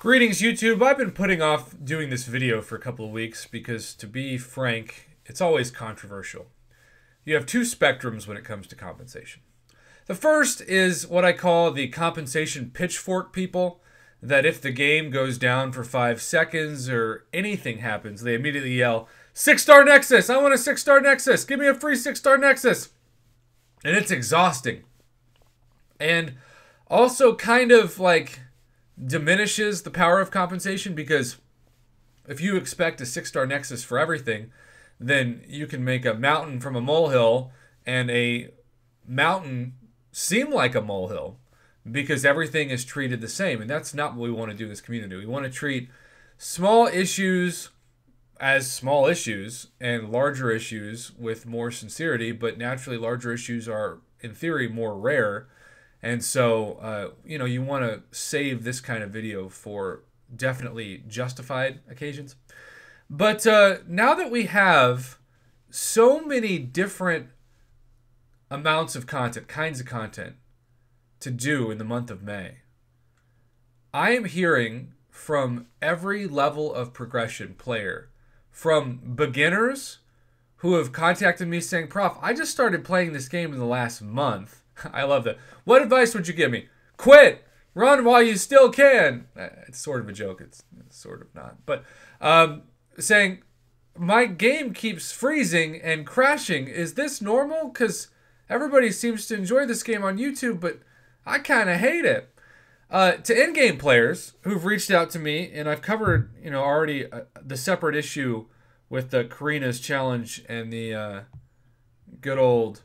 Greetings, YouTube. I've been putting off doing this video for a couple of weeks because, to be frank, it's always controversial. You have two spectrums when it comes to compensation. The first is what I call the compensation pitchfork people, that if the game goes down for 5 seconds or anything happens, they immediately yell, 6-star Nexus! I want a 6-star Nexus! Give me a free 6-star Nexus! And it's exhausting. And also kind of like diminishes the power of compensation, because if you expect a 6-star Nexus for everything, then you can make a mountain from a molehill and a mountain seem like a molehill because everything is treated the same. And that's not what we want to do in this community. We want to treat small issues as small issues and larger issues with more sincerity, but naturally larger issues are, in theory, more rare. And so, you want to save this kind of video for definitely justified occasions. But now that we have so many different amounts of content, kinds of content to do in the month of May, I am hearing from every level of progression player, from beginners who have contacted me saying, Prof, I just started playing this game in the last month. I love that. What advice would you give me? Quit! Run while you still can! It's sort of a joke. It's sort of not. But saying, my game keeps freezing and crashing. Is this normal? Because everybody seems to enjoy this game on YouTube, but I kind of hate it. To in-game players who've reached out to me, and I've covered, already the separate issue with the Karina's challenge and the good old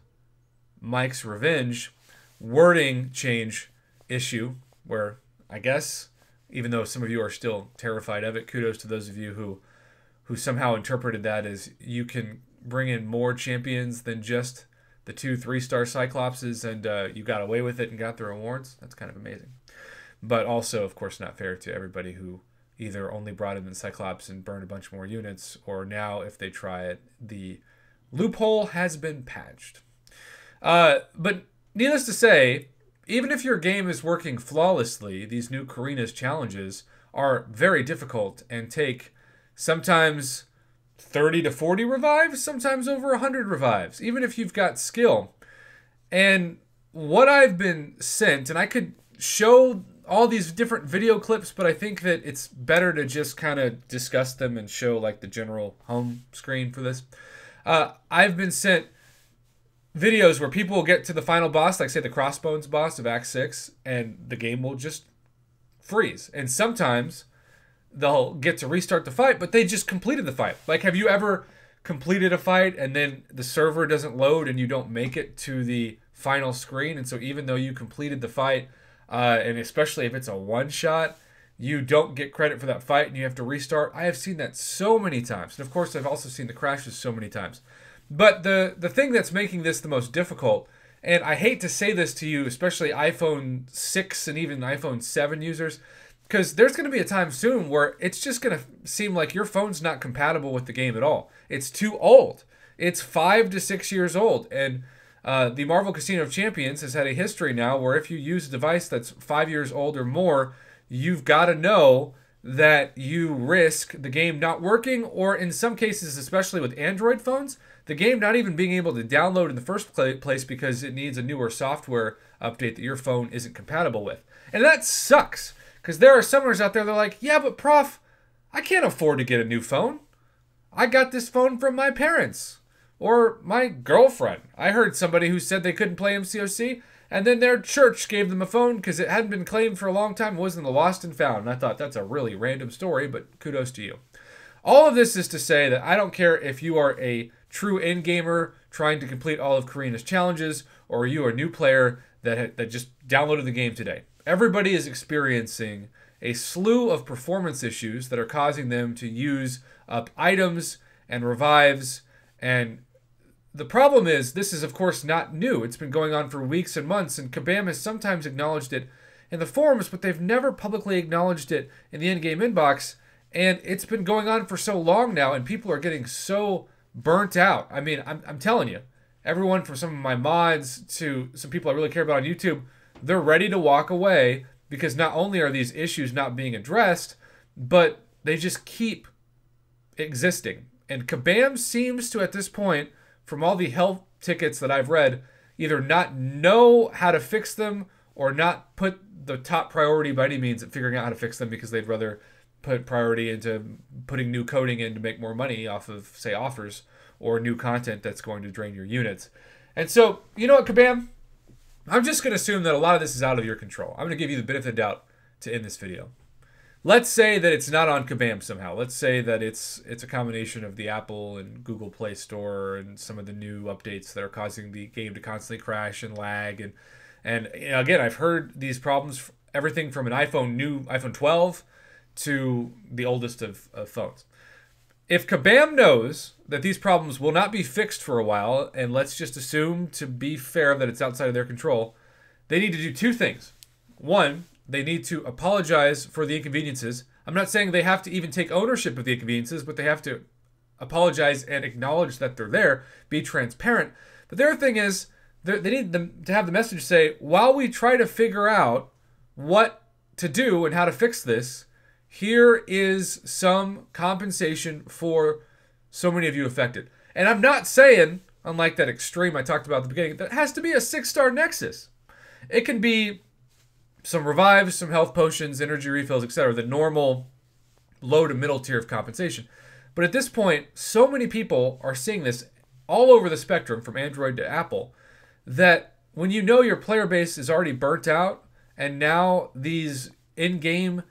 Mike's Revenge wording change issue, where I guess, even though some of you are still terrified of it, kudos to those of you who somehow interpreted that as you can bring in more champions than just the 2 3-star Cyclopses, and you got away with it and got the rewards. That's kind of amazing. But also, of course, not fair to everybody who either only brought in the Cyclops and burned a bunch more units, or now, if they try it, the loophole has been patched. But needless to say, even if your game is working flawlessly, these new Karina's challenges are very difficult and take sometimes 30 to 40 revives, sometimes over 100 revives, even if you've got skill. And what I've been sent, and I could show all these different video clips, but I think that it's better to just kind of discuss them and show like the general home screen for this. I've been sent videos where people will get to the final boss, like say the Crossbones boss of Act 6, and the game will just freeze. And sometimes they'll get to restart the fight, but they just completed the fight. Like, have you ever completed a fight and then the server doesn't load and you don't make it to the final screen? And so even though you completed the fight, and especially if it's a one-shot, you don't get credit for that fight and you have to restart. I have seen that so many times. And of course, I've also seen the crashes so many times. But the thing that's making this the most difficult, and I hate to say this to you, especially iPhone 6 and even iPhone 7 users, because there's going to be a time soon where it's just going to seem like your phone's not compatible with the game at all. It's too old. It's 5 to 6 years old. And the Marvel Casino of Champions has had a history now where if you use a device that's 5 years old or more, you've got to know that you risk the game not working, or in some cases, especially with Android phones, the game not even being able to download in the first place because it needs a newer software update that your phone isn't compatible with. And that sucks, because there are summoners out there that are like, yeah, but Prof, I can't afford to get a new phone. I got this phone from my parents or my girlfriend. I heard somebody who said they couldn't play MCOC, and then their church gave them a phone because it hadn't been claimed for a long time. It wasn't the lost and found. And I thought that's a really random story, but kudos to you. All of this is to say that I don't care if you are a true in-gamer trying to complete all of Karina's challenges, or you are a new player that just downloaded the game today. Everybody is experiencing a slew of performance issues that are causing them to use up items and revives. And the problem is, this is of course not new. It's been going on for weeks and months, and Kabam has sometimes acknowledged it in the forums, but they've never publicly acknowledged it in the in-game inbox. And it's been going on for so long now, and people are getting so burnt out. I mean, I'm telling you, everyone from some of my mods to some people I really care about on YouTube, they're ready to walk away because not only are these issues not being addressed, but they just keep existing. And Kabam seems to, at this point, from all the help tickets that I've read, either not know how to fix them or not put the top priority by any means at figuring out how to fix them, because they'd rather put priority into putting new coding in to make more money off of, say, offers or new content that's going to drain your units. And so, you know what, Kabam? I'm just going to assume that a lot of this is out of your control. I'm going to give you the benefit of the doubt to end this video. Let's say that it's not on Kabam somehow. Let's say that it's a combination of the Apple and Google Play Store and some of the new updates that are causing the game to constantly crash and lag. And you know, again, I've heard these problems, everything from an new iPhone 12 to the oldest of phones. If Kabam knows that these problems will not be fixed for a while, and let's just assume, to be fair, that it's outside of their control, they need to do two things. One, they need to apologize for the inconveniences. I'm not saying they have to even take ownership of the inconveniences, but they have to apologize and acknowledge that they're there, be transparent. But the other thing is, they need them to have the message say, while we try to figure out what to do and how to fix this, here is some compensation for so many of you affected. And I'm not saying, unlike that extreme I talked about at the beginning, that it has to be a 6-star Nexus. It can be some revives, some health potions, energy refills, etc. The normal low to middle tier of compensation. But at this point, so many people are seeing this all over the spectrum, from Android to Apple, that when you know your player base is already burnt out, and now these in-game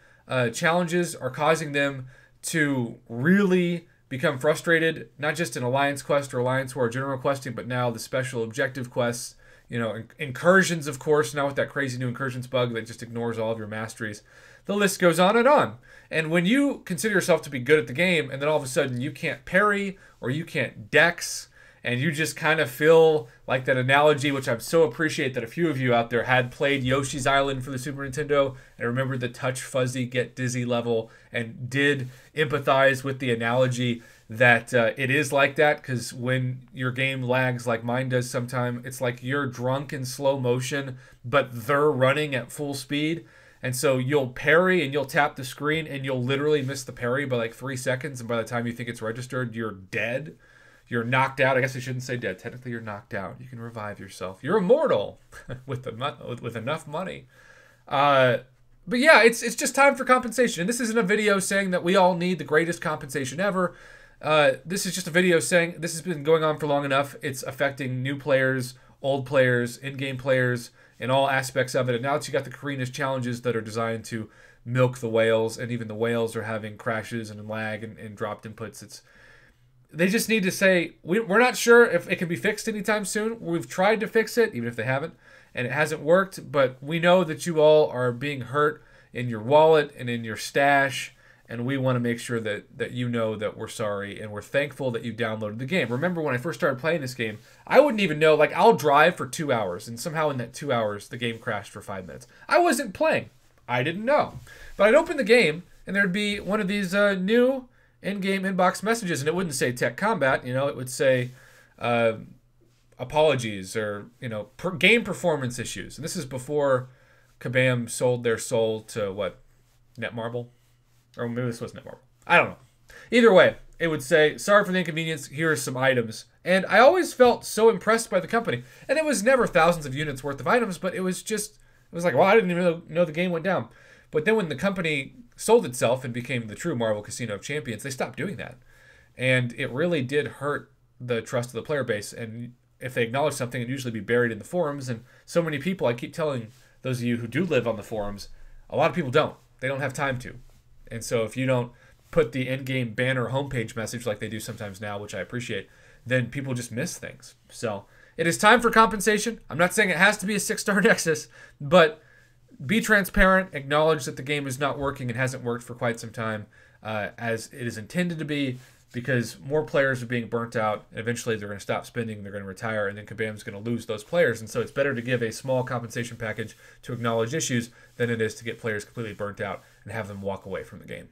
challenges are causing them to really become frustrated, not just in Alliance Quest or Alliance War or General Questing, but now the special objective quests, you know, incursions, of course, now with that crazy new incursions bug that just ignores all of your masteries. The list goes on and on. And when you consider yourself to be good at the game, and then all of a sudden you can't parry or you can't dex, and you just kind of feel like that analogy, which I so appreciate that a few of you out there had played Yoshi's Island for the Super Nintendo and remembered the touch fuzzy get dizzy level and did empathize with the analogy that it is like that, because when your game lags like mine does sometime, it's like you're drunk in slow motion, but they're running at full speed. And so you'll parry and you'll tap the screen and you'll literally miss the parry by like 3 seconds. And by the time you think it's registered, you're dead. You're knocked out. I guess I shouldn't say dead. Technically, you're knocked out. You can revive yourself. You're immortal with enough money. But yeah, it's just time for compensation. And this isn't a video saying that we all need the greatest compensation ever. This is just a video saying this has been going on for long enough. It's affecting new players, old players, in-game players, in all aspects of it. And now that you got the Karina's challenges that are designed to milk the whales, and even the whales are having crashes and lag and dropped inputs. They just need to say, we're not sure if it can be fixed anytime soon. We've tried to fix it, even if they haven't, and it hasn't worked. But we know that you all are being hurt in your wallet and in your stash, and we want to make sure that you know that we're sorry, and we're thankful that you downloaded the game. Remember, when I first started playing this game, I wouldn't even know. Like, I'll drive for 2 hours, and somehow in that 2 hours, the game crashed for 5 minutes. I wasn't playing. I didn't know. But I'd open the game, and there'd be one of these new in-game inbox messages, and it wouldn't say Tech Combat, you know, it would say apologies or, you know, game performance issues. And this is before Kabam sold their soul to, what, Netmarble? Or maybe this was Netmarble. I don't know. Either way, it would say, sorry for the inconvenience, here are some items. And I always felt so impressed by the company. And it was never thousands of units worth of items, but it was like, well, I didn't even know the game went down. But then when the company sold itself and became the true Marvel Casino of Champions, they stopped doing that. And it really did hurt the trust of the player base. And if they acknowledge something, it'd usually be buried in the forums. And so many people, I keep telling those of you who do live on the forums, a lot of people don't. They don't have time to. And so if you don't put the in-game banner homepage message like they do sometimes now, which I appreciate, then people just miss things. So it is time for compensation. I'm not saying it has to be a 6-star Nexus, but be transparent, acknowledge that the game is not working and hasn't worked for quite some time as it is intended to be, because more players are being burnt out, and eventually they're going to stop spending, they're going to retire, and then Kabam's going to lose those players. And so it's better to give a small compensation package to acknowledge issues than it is to get players completely burnt out and have them walk away from the game.